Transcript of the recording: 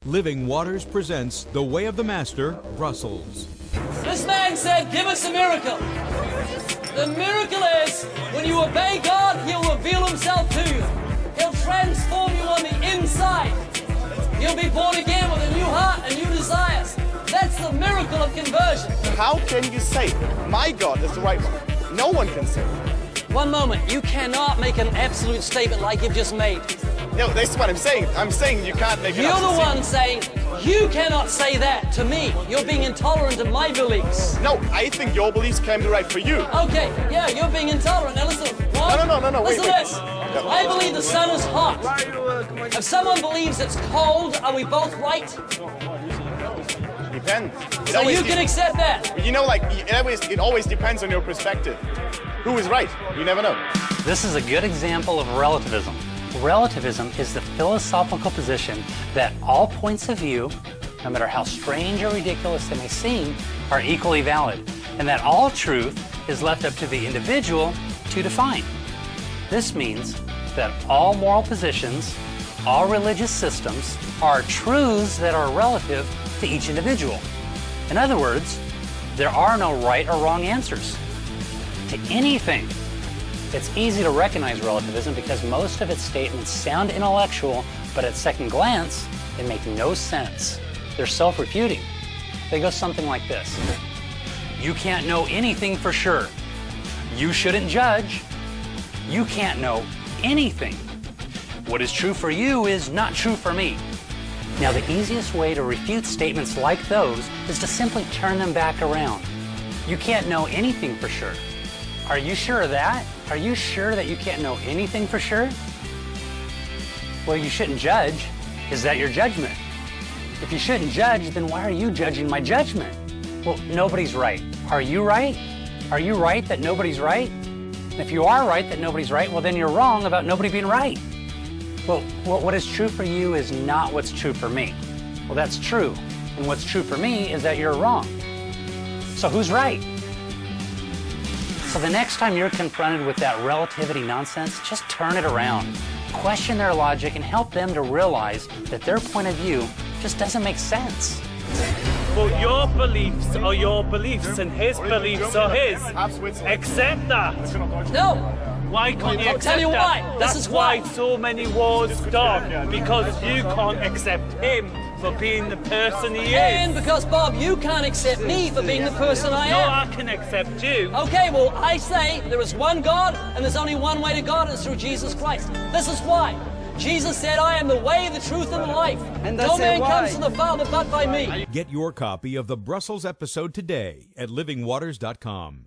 Living Waters presents The Way of the Master, Brussels. This man said, give us a miracle. The miracle is, when you obey God, He'll reveal Himself to you. He'll transform you on the inside. You'll be born again with a new heart and new desires. That's the miracle of conversion. How can you say, my God is the right one? No one can say. One moment, you cannot make an absolute statement like you've just made. No, that's what I'm saying. I'm saying you can't make it You're up. the one saying, you cannot say that to me. You're being intolerant of my beliefs. No, I think your beliefs can be right for you. Okay, yeah, you're being intolerant. Now listen, what? No, Listen wait. to this. I believe the sun is hot. If someone believes it's cold, are we both right? Depends. So you can accept that. You know, like, it always depends on your perspective. Who is right? You never know. This is a good example of relativism. Relativism is the philosophical position that all points of view, no matter how strange or ridiculous they may seem, are equally valid, and that all truth is left up to the individual to define. This means that all moral positions, all religious systems, are truths that are relative to each individual. In other words, there are no right or wrong answers to anything. It's easy to recognize relativism because most of its statements sound intellectual, but at second glance, they make no sense. They're self-refuting. They go something like this. You can't know anything for sure. You shouldn't judge. You can't know anything. What is true for you is not true for me. Now, the easiest way to refute statements like those is to simply turn them back around. You can't know anything for sure. Are you sure of that? Are you sure that you can't know anything for sure? Well, you shouldn't judge. Is that your judgment? If you shouldn't judge, then why are you judging my judgment? Well, nobody's right. Are you right? Are you right that nobody's right? And if you are right that nobody's right, well, then you're wrong about nobody being right. Well, what is true for you is not what's true for me. Well, that's true. And what's true for me is that you're wrong. So who's right? So the next time you're confronted with that relativity nonsense, just turn it around. Question their logic and help them to realize that their point of view just doesn't make sense. Well, your beliefs are your beliefs and his beliefs are his. Accept that. No. Why can't you I'll accept tell you that? why. That's This is why. so many wars start. Because you can't accept him for being the person he And is. because, Bob, you can't accept me for being the person I No, am. I can accept you. Okay, well, I say there is one God, and there's only one way to God, and it's through Jesus Christ. This is why. Jesus said, I am the way, the truth, and the life. And no that's man why. comes to the Father but by me. Get your copy of the Brussels episode today at livingwaters.com.